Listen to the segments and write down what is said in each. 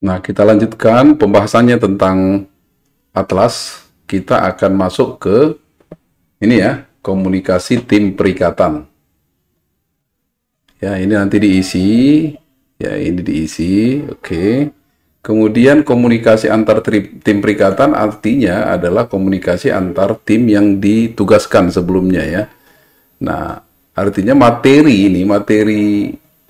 Nah, kita lanjutkan pembahasannya tentang atlas. Kita akan masuk ke ini ya, komunikasi tim perikatan. Ya, ini nanti diisi. Ya, ini diisi. Oke. Kemudian komunikasi antar tim perikatan artinya adalah komunikasi antar tim yang ditugaskan sebelumnya ya. Nah, artinya materi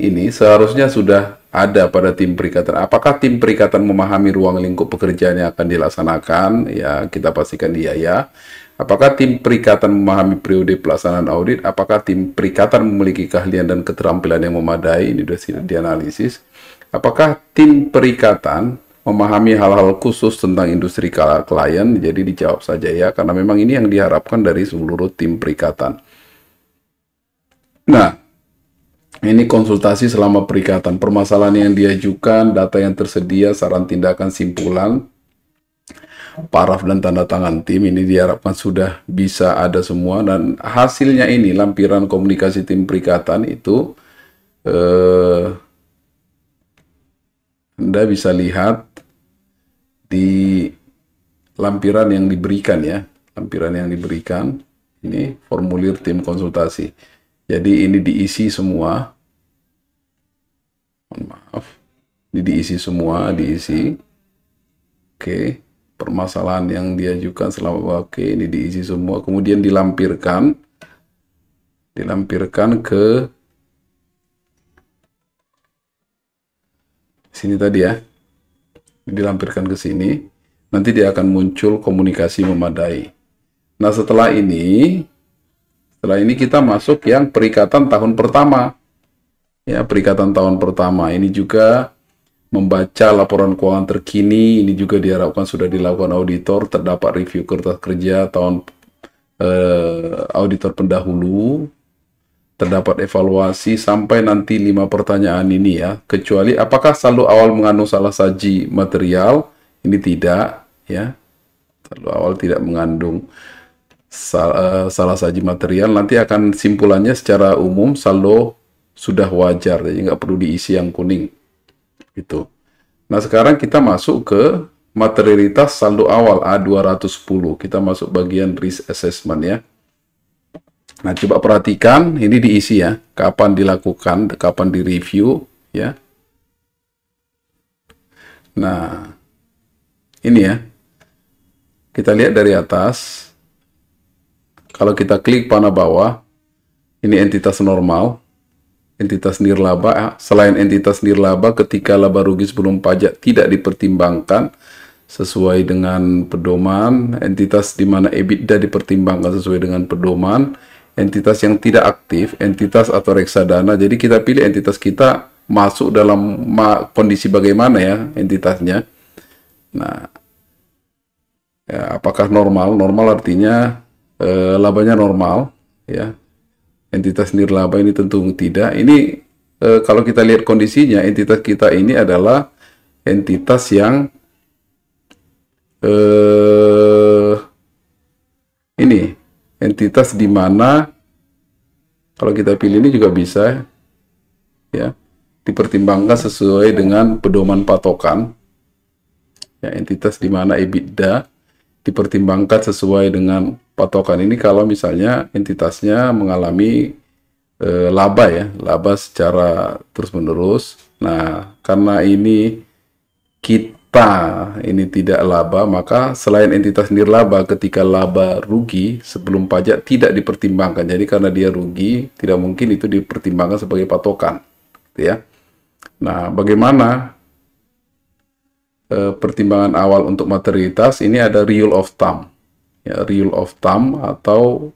ini seharusnya sudah ada pada tim perikatan. Apakah tim perikatan memahami ruang lingkup pekerjaan yang akan dilaksanakan? Ya, kita pastikan iya ya. Apakah tim perikatan memahami periode pelaksanaan audit? Apakah tim perikatan memiliki keahlian dan keterampilan yang memadai? Ini sudah dianalisis. Apakah tim perikatan memahami hal-hal khusus tentang industri klien? Jadi dijawab saja ya, karena memang ini yang diharapkan dari seluruh tim perikatan. Nah, ini konsultasi selama perikatan, permasalahan yang diajukan, data yang tersedia, saran tindakan, simpulan, paraf dan tanda tangan tim. Ini diharapkan sudah bisa ada semua, dan hasilnya ini lampiran komunikasi tim perikatan itu Anda bisa lihat di lampiran yang diberikan ya, lampiran yang diberikan ini formulir tim konsultasi. Jadi ini diisi semua, maaf, ini diisi semua, diisi. Oke, permasalahan yang diajukan selama, oke, ini diisi semua, kemudian dilampirkan ke sini tadi ya, dilampirkan ke sini, nanti dia akan muncul komunikasi memadai. Nah, setelah ini kita masuk yang perikatan tahun pertama. Ya, perikatan tahun pertama ini juga membaca laporan keuangan terkini. Ini juga diharapkan sudah dilakukan auditor, terdapat review kertas kerja tahun auditor pendahulu, terdapat evaluasi sampai nanti 5 pertanyaan ini ya. Kecuali apakah saldo awal mengandung salah saji material? Ini tidak ya. Saldo awal tidak mengandung salah saji material. Nanti akan simpulannya secara umum saldo sudah wajar, jadi nggak perlu diisi yang kuning gitu. Nah, sekarang kita masuk ke materialitas saldo awal A210. Kita masuk bagian risk assessment ya. Nah, coba perhatikan ini diisi ya, kapan dilakukan, kapan direview ya. Nah, ini ya, kita lihat dari atas. Kalau kita klik panah bawah, ini entitas normal, entitas nirlaba. Selain entitas nirlaba, ketika laba rugi sebelum pajak tidak dipertimbangkan sesuai dengan pedoman, entitas di mana EBITDA dipertimbangkan sesuai dengan pedoman, entitas yang tidak aktif, entitas atau reksadana. Jadi kita pilih entitas kita masuk dalam kondisi bagaimana ya entitasnya. Nah, ya, apakah normal? Normal artinya labanya normal ya. Entitas nirlaba ini tentu tidak. Ini kalau kita lihat kondisinya, entitas kita ini adalah entitas yang ini entitas di mana kalau kita pilih ini juga bisa ya, dipertimbangkan sesuai dengan pedoman patokan ya, entitas di mana EBITDA dipertimbangkan sesuai dengan patokan. Ini kalau misalnya entitasnya mengalami laba ya, laba secara terus-menerus. Nah, karena ini kita ini tidak laba, maka selain entitas nirlaba, ketika laba rugi sebelum pajak tidak dipertimbangkan. Jadi karena dia rugi, tidak mungkin itu dipertimbangkan sebagai patokan, gitu ya. Nah, bagaimana pertimbangan awal untuk materialitas? Ini ada rule of thumb ya, rule of thumb atau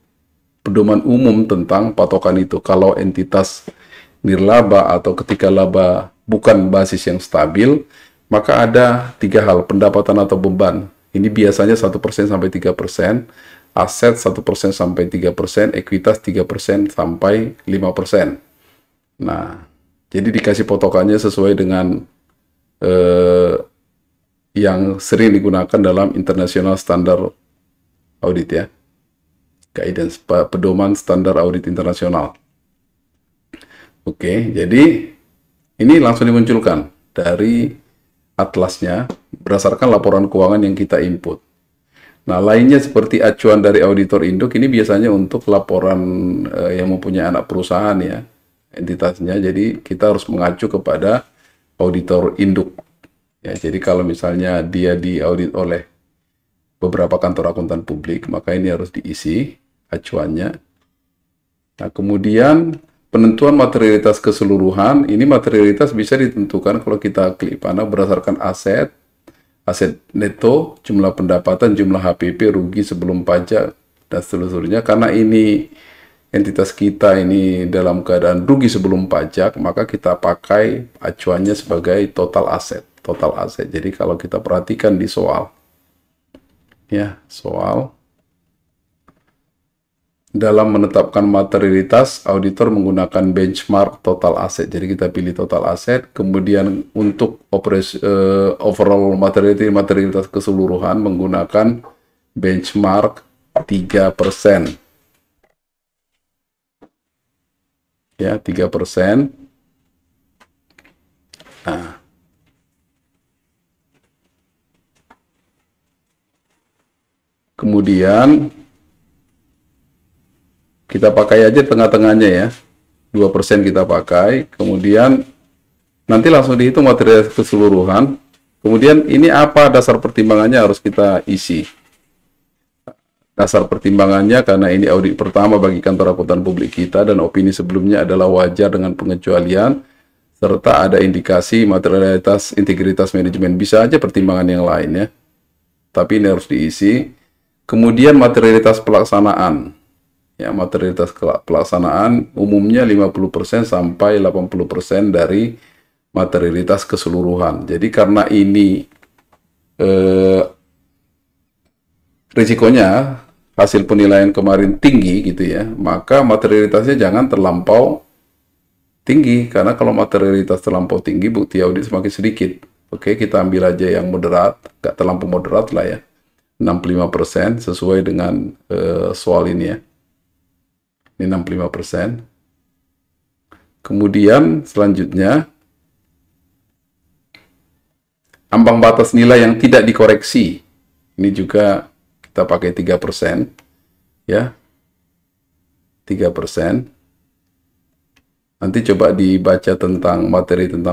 pedoman umum tentang patokan itu. Kalau entitas nirlaba atau ketika laba bukan basis yang stabil, maka ada 3 hal: pendapatan atau beban. Ini biasanya 1% sampai 3%, aset 1% sampai 3%, ekuitas 3% sampai 5%. Nah, jadi dikasih potokannya sesuai dengan yang sering digunakan dalam International Standard Audit ya, guidance, pedoman standar audit internasional. Oke, jadi ini langsung dimunculkan dari atlasnya berdasarkan laporan keuangan yang kita input. Nah, lainnya seperti acuan dari auditor induk ini biasanya untuk laporan yang mempunyai anak perusahaan ya, entitasnya. Jadi kita harus mengacu kepada auditor induk. Ya, jadi kalau misalnya dia diaudit oleh beberapa kantor akuntan publik, maka ini harus diisi acuannya. Nah, kemudian penentuan materialitas keseluruhan, ini materialitas bisa ditentukan kalau kita klik panel berdasarkan aset neto, jumlah pendapatan, jumlah HPP, rugi sebelum pajak, dan seterusnya. Karena ini entitas kita ini dalam keadaan rugi sebelum pajak, maka kita pakai acuannya sebagai total aset. Jadi kalau kita perhatikan di soal, ya, soal dalam menetapkan materialitas, auditor menggunakan benchmark total aset. Jadi kita pilih total aset, kemudian untuk overall materialitas keseluruhan menggunakan benchmark 3%. Ya, 3%. Nah, kemudian kita pakai aja tengah-tengahnya ya, 2% kita pakai, kemudian nanti langsung dihitung materialitas keseluruhan. Kemudian ini apa dasar pertimbangannya harus kita isi. Dasar pertimbangannya karena ini audit pertama bagi kantor akuntan publik kita dan opini sebelumnya adalah wajar dengan pengecualian, serta ada indikasi materialitas integritas manajemen. Bisa aja pertimbangan yang lain ya, tapi ini harus diisi. Kemudian materialitas pelaksanaan. Ya, materialitas pelaksanaan umumnya 50% sampai 80% dari materialitas keseluruhan. Jadi karena ini risikonya hasil penilaian kemarin tinggi gitu ya, maka materialitasnya jangan terlampau tinggi, karena kalau materialitas terlampau tinggi bukti audit semakin sedikit. Oke, kita ambil aja yang moderat, gak terlampau moderat lah ya, 65% sesuai dengan soal ini ya. Ini 65%. Kemudian selanjutnya ambang batas nilai yang tidak dikoreksi. Ini juga kita pakai 3% ya. 3%. Nanti coba dibaca tentang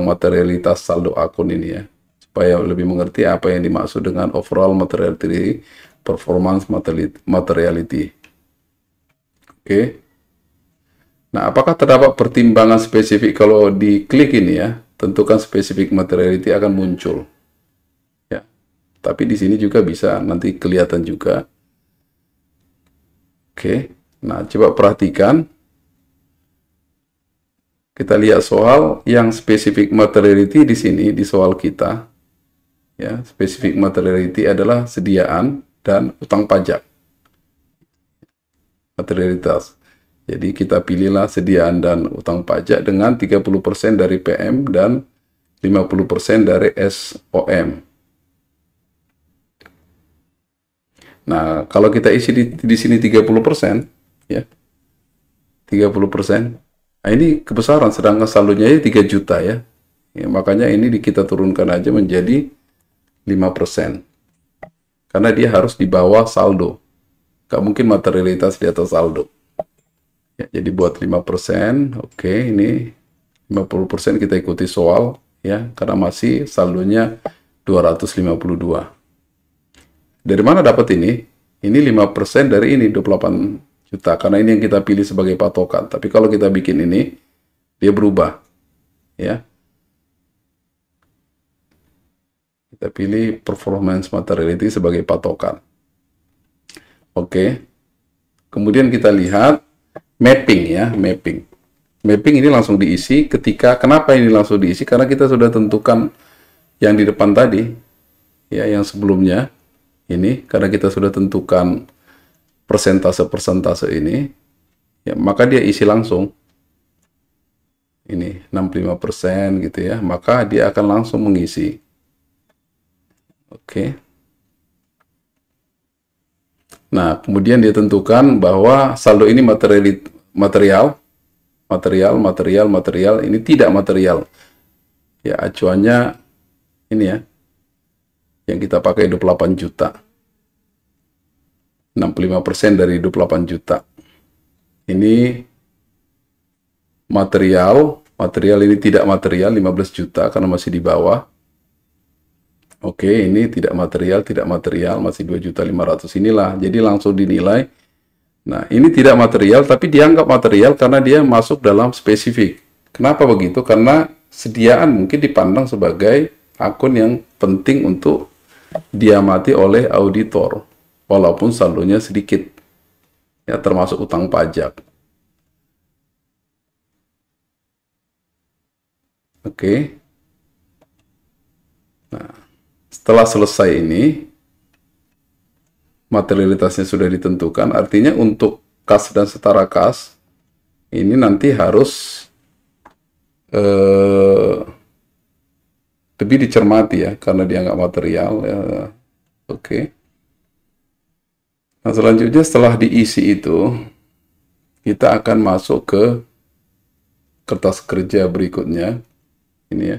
materialitas saldo akun ini ya, supaya lebih mengerti apa yang dimaksud dengan overall materiality, performance materiality. Oke. Nah, apakah terdapat pertimbangan spesifik? Kalau diklik ini ya, tentukan spesifik materiality akan muncul. Ya. Tapi di sini juga bisa nanti kelihatan juga. Oke. Nah, coba perhatikan. Kita lihat soal yang spesifik materiality di sini di soal kita. Ya, spesifik materiality adalah sediaan dan utang pajak. Materialitas. Jadi kita pilihlah sediaan dan utang pajak dengan 30% dari PM dan 50% dari SOM. Nah, kalau kita isi di sini 30%, ya, 30%. Nah, ini kebesaran, sedangkan saldonya 3 juta ya. Ya, makanya ini kita turunkan aja menjadi 5%. Karena dia harus di bawah saldo. Gak mungkin materialitas di atas saldo. Ya, jadi buat 5%, oke, ini 50% kita ikuti soal ya, karena masih saldonya 252. Dari mana dapat ini? Ini 5% dari ini 28 juta, karena ini yang kita pilih sebagai patokan. Tapi kalau kita bikin ini, dia berubah ya. Kita pilih performance materiality sebagai patokan. Oke. Kemudian kita lihat mapping ya, mapping. Mapping ini langsung diisi ketika, kenapa ini langsung diisi? Karena kita sudah tentukan yang di depan tadi, ya, yang sebelumnya ini, karena kita sudah tentukan persentase ini, ya, maka dia isi langsung. Ini 65% gitu ya, maka dia akan langsung mengisi. Oke. Nah, kemudian dia tentukan bahwa saldo ini material, ini tidak material. Ya, acuannya ini ya, yang kita pakai 28 juta. 65% dari 28 juta. Ini material ini tidak material 15 juta karena masih di bawah. Oke, ini tidak material masih 2.500.000 inilah. Jadi langsung dinilai. Nah, ini tidak material tapi dianggap material karena dia masuk dalam spesifik. Kenapa begitu? Karena sediaan mungkin dipandang sebagai akun yang penting untuk diamati oleh auditor walaupun saldonya sedikit. Ya, termasuk utang pajak. Oke. Nah, setelah selesai ini, materialitasnya sudah ditentukan, artinya untuk kas dan setara kas, ini nanti harus lebih dicermati ya, karena dia nggak material. Ya. Oke. Nah, selanjutnya setelah diisi itu, kita akan masuk ke kertas kerja berikutnya. Ini ya.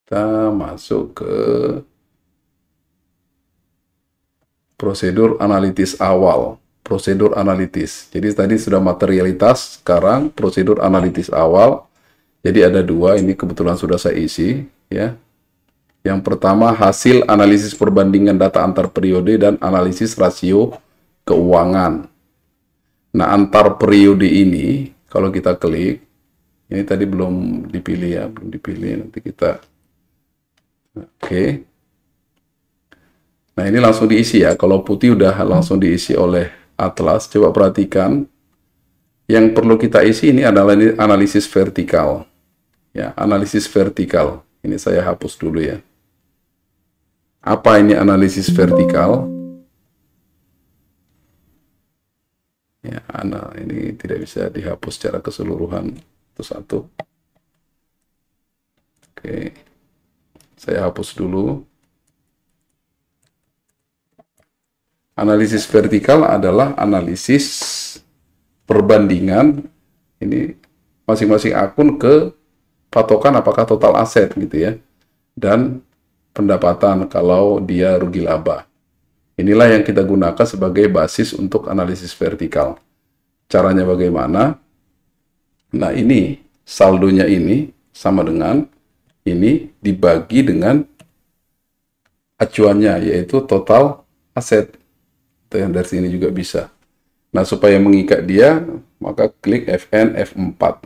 Kita masuk ke prosedur analitis awal. Prosedur analitis. Jadi tadi sudah materialitas, sekarang prosedur analitis awal. Jadi ada dua, ini kebetulan sudah saya isi. Ya. Yang pertama, hasil analisis perbandingan data antar periode dan analisis rasio keuangan. Nah, antar periode ini, kalau kita klik, ini tadi belum dipilih ya, belum dipilih, nanti kita oke. Nah, ini langsung diisi ya. Kalau putih udah langsung diisi oleh Atlas. Coba perhatikan. Yang perlu kita isi ini adalah analisis vertikal. Ya, analisis vertikal. Ini saya hapus dulu ya. Apa ini analisis vertikal? Ya, ini tidak bisa dihapus secara keseluruhan satu-satu. Oke. Saya hapus dulu. Analisis vertikal adalah analisis perbandingan ini masing-masing akun ke patokan apakah total aset gitu ya. Dan pendapatan kalau dia rugi laba. Inilah yang kita gunakan sebagai basis untuk analisis vertikal. Caranya bagaimana? Nah, ini saldonya ini sama dengan ini dibagi dengan acuannya, yaitu total aset. Yang dari sini juga bisa. Nah, supaya mengikat dia, maka klik FN F4.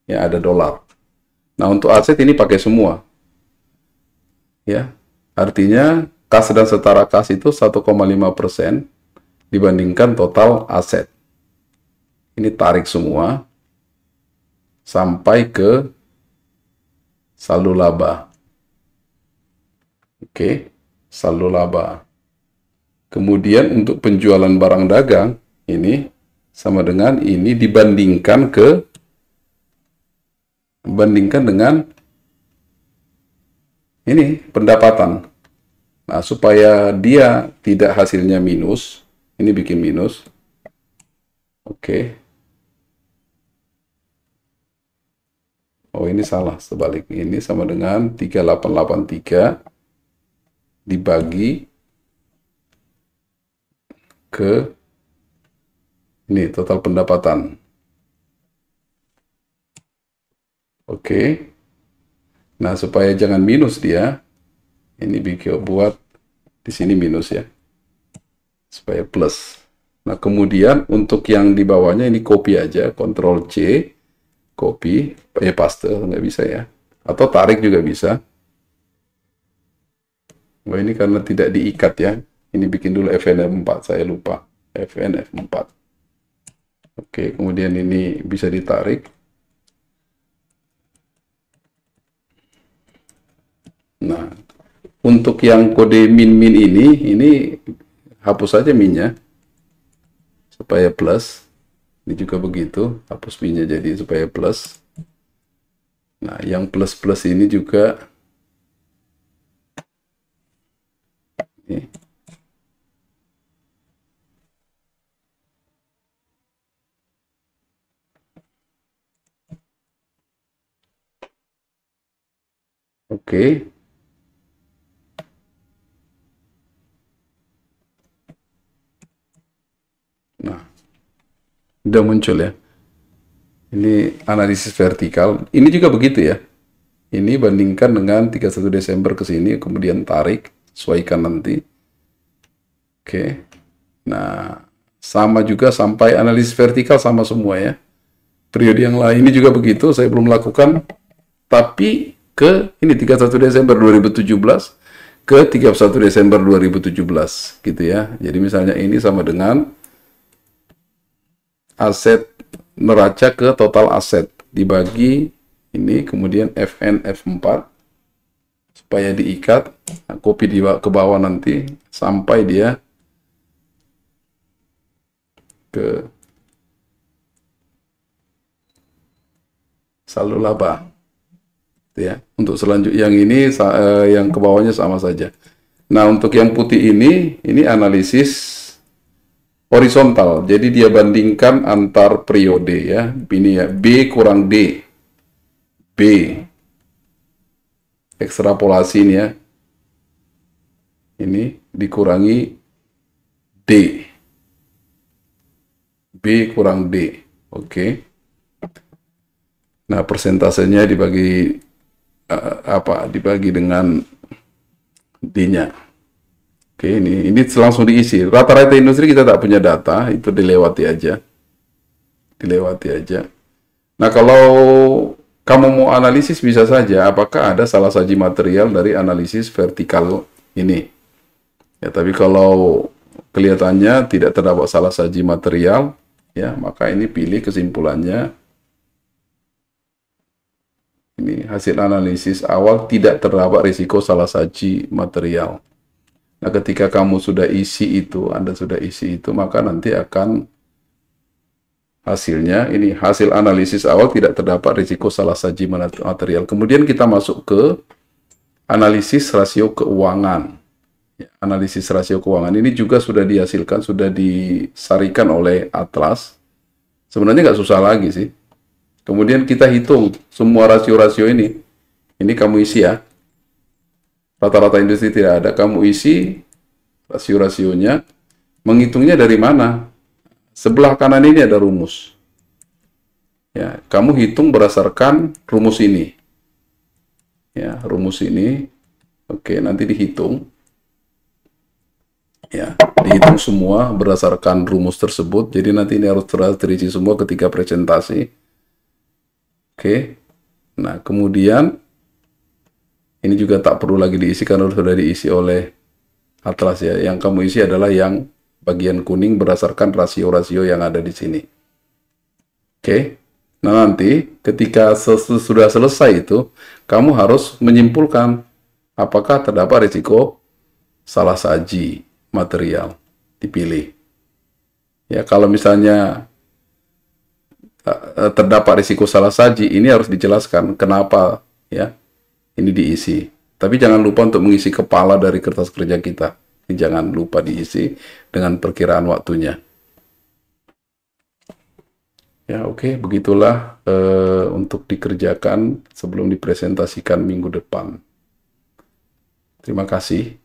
Ya, ada dolar. Nah, untuk aset ini pakai semua. Ya, artinya kas dan setara kas itu 1,5% dibandingkan total aset. Ini tarik semua sampai ke saldo laba. Oke, saldo laba. Kemudian untuk penjualan barang dagang, ini sama dengan ini dibandingkan dengan ini pendapatan. Nah, supaya dia tidak hasilnya minus, ini bikin minus. Oke. Oh, ini salah, sebalik. Ini sama dengan 3883 dibagi ke ini total pendapatan. Oke. Nah, supaya jangan minus dia, ini buat di sini minus ya. Supaya plus. Nah, kemudian untuk yang di bawahnya ini copy aja, Ctrl C, copy, paste nggak bisa ya. Atau tarik juga bisa. Oh, ini karena tidak diikat ya. Ini bikin dulu FN F4, saya lupa. FN F4. Oke, kemudian ini bisa ditarik. Nah, untuk yang kode min-min ini hapus saja minnya. Supaya plus. Ini juga begitu, hapus minnya jadi supaya plus. Nah, yang plus-plus ini juga ini. Oke. Nah, udah muncul ya. Ini analisis vertikal. Ini juga begitu ya. Ini bandingkan dengan 31 Desember ke sini, kemudian tarik, sesuaikan nanti. Oke. Nah, sama juga sampai analisis vertikal sama semua ya. Periode yang lain ini juga begitu, saya belum lakukan. Tapi ke ini 31 Desember 2017 ke 31 Desember 2017 gitu ya. Jadi misalnya ini sama dengan aset neraca ke total aset dibagi ini, kemudian FN F4 supaya diikat, nah, copy ke bawah nanti sampai dia ke saldo laba ya. Untuk selanjutnya yang ini yang ke bawahnya sama saja. Nah, untuk yang putih ini analisis horizontal. Jadi dia bandingkan antar periode ya. Ini ya, B kurang D. B. Ekstrapolasi ini ya. Ini dikurangi D. B kurang D. Oke. Nah, persentasenya dibagi dibagi dengan D-nya. Oke, ini langsung diisi. Rata-rata industri kita tak punya data, itu dilewati aja. Dilewati aja. Nah, kalau kamu mau analisis bisa saja apakah ada salah saji material dari analisis vertikal ini. Ya, tapi kalau kelihatannya tidak terdapat salah saji material, ya, maka ini pilih kesimpulannya. Ini hasil analisis awal tidak terdapat risiko salah saji material. Nah, ketika kamu sudah isi itu, Anda sudah isi itu, maka nanti akan hasilnya, ini hasil analisis awal tidak terdapat risiko salah saji material. Kemudian kita masuk ke analisis rasio keuangan. Ya, analisis rasio keuangan ini juga sudah dihasilkan, sudah disarikan oleh Atlas. Sebenarnya nggak susah lagi sih. Kemudian kita hitung semua rasio-rasio ini. Ini kamu isi ya. Rata-rata industri tidak ada. Kamu isi rasio-rasionya. Menghitungnya dari mana? Sebelah kanan ini ada rumus. Ya, kamu hitung berdasarkan rumus ini. Ya, rumus ini. Oke, nanti dihitung. Ya, dihitung semua berdasarkan rumus tersebut. Jadi nanti ini harus terisi semua ketika presentasi. Oke. Nah, kemudian ini juga tak perlu lagi diisi karena sudah diisi oleh Atlas ya. Yang kamu isi adalah yang bagian kuning berdasarkan rasio-rasio yang ada di sini. Oke. Nah, nanti ketika sudah selesai itu, kamu harus menyimpulkan apakah terdapat risiko salah saji material. Dipilih. Ya, kalau misalnya terdapat risiko salah saji, ini harus dijelaskan kenapa ya ini diisi. Tapi jangan lupa untuk mengisi kepala dari kertas kerja kita. Jangan lupa diisi dengan perkiraan waktunya. Ya, oke, begitulah untuk dikerjakan sebelum dipresentasikan minggu depan. Terima kasih.